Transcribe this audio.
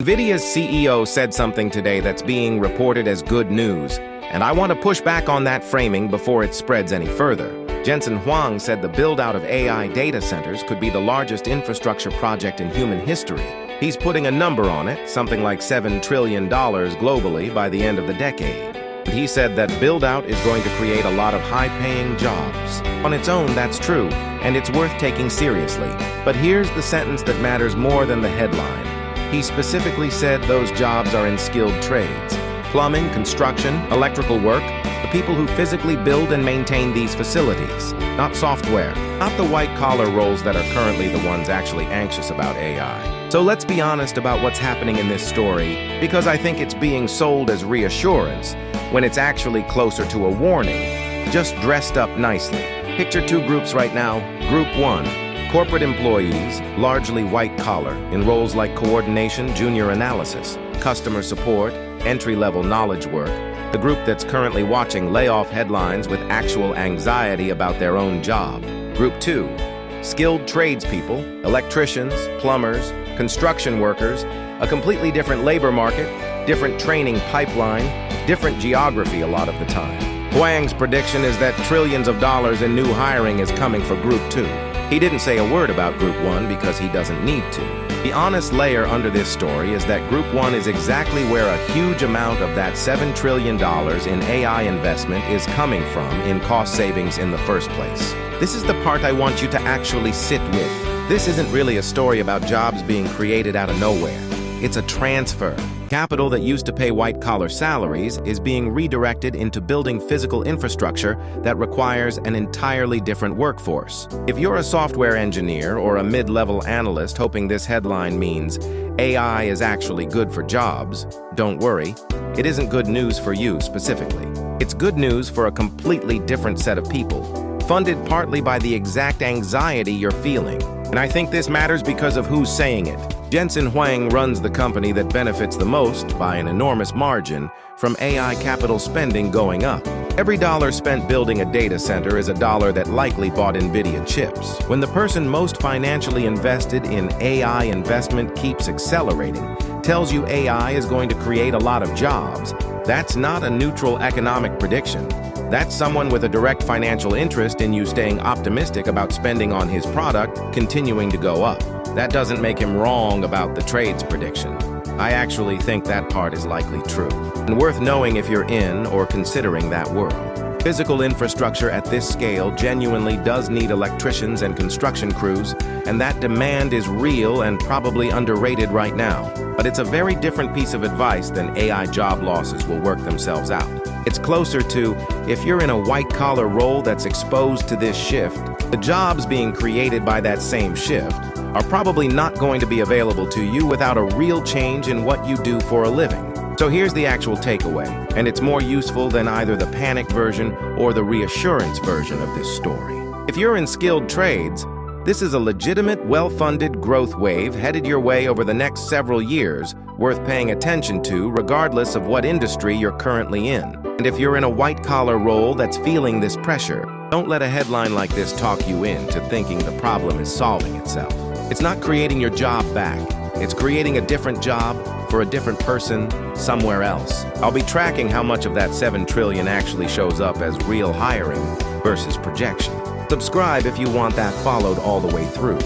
Nvidia's CEO said something today that's being reported as good news, and I want to push back on that framing before it spreads any further. Jensen Huang said the build-out of AI data centers could be the largest infrastructure project in human history. He's putting a number on it, something like $7 trillion globally by the end of the decade. And he said that build-out is going to create a lot of high-paying jobs. On its own, that's true, and it's worth taking seriously. But here's the sentence that matters more than the headline. He specifically said those jobs are in skilled trades: plumbing, construction, electrical work, the people who physically build and maintain these facilities, not software, not the white-collar roles that are currently the ones actually anxious about AI. So let's be honest about what's happening in this story, because I think it's being sold as reassurance when it's actually closer to a warning, just dressed up nicely. Picture two groups right now. Group 1. Corporate employees, largely white-collar, in roles like coordination, junior analysis, customer support, entry-level knowledge work. The group that's currently watching layoff headlines with actual anxiety about their own job. Group 2. Skilled tradespeople, electricians, plumbers, construction workers, a completely different labor market, different training pipeline, different geography a lot of the time. Huang's prediction is that trillions of dollars in new hiring is coming for Group 2. He didn't say a word about Group 1 because he doesn't need to. The honest layer under this story is that Group 1 is exactly where a huge amount of that $7 trillion in AI investment is coming from in cost savings in the first place. This is the part I want you to actually sit with. This isn't really a story about jobs being created out of nowhere. It's a transfer. Capital that used to pay white-collar salaries is being redirected into building physical infrastructure that requires an entirely different workforce. If you're a software engineer or a mid-level analyst hoping this headline means AI is actually good for jobs, don't worry. It isn't good news for you specifically. It's good news for a completely different set of people, funded partly by the exact anxiety you're feeling. And I think this matters because of who's saying it. Jensen Huang runs the company that benefits the most, by an enormous margin, from AI capital spending going up. Every dollar spent building a data center is a dollar that likely bought Nvidia chips. When the person most financially invested in AI investment keeps accelerating, tells you AI is going to create a lot of jobs, that's not a neutral economic prediction. That's someone with a direct financial interest in you staying optimistic about spending on his product continuing to go up. That doesn't make him wrong about the trades prediction. I actually think that part is likely true, and worth knowing if you're in or considering that world. Physical infrastructure at this scale genuinely does need electricians and construction crews, and that demand is real and probably underrated right now. But it's a very different piece of advice than AI job losses will work themselves out. It's closer to, if you're in a white-collar role that's exposed to this shift, the jobs being created by that same shift are probably not going to be available to you without a real change in what you do for a living. So here's the actual takeaway, and it's more useful than either the panic version or the reassurance version of this story. If you're in skilled trades, this is a legitimate, well-funded growth wave headed your way over the next several years, worth paying attention to regardless of what industry you're currently in. And if you're in a white-collar role that's feeling this pressure, don't let a headline like this talk you into thinking the problem is solving itself. It's not creating your job back. It's creating a different job for a different person somewhere else. I'll be tracking how much of that $7 trillion actually shows up as real hiring versus projection. Subscribe if you want that followed all the way through.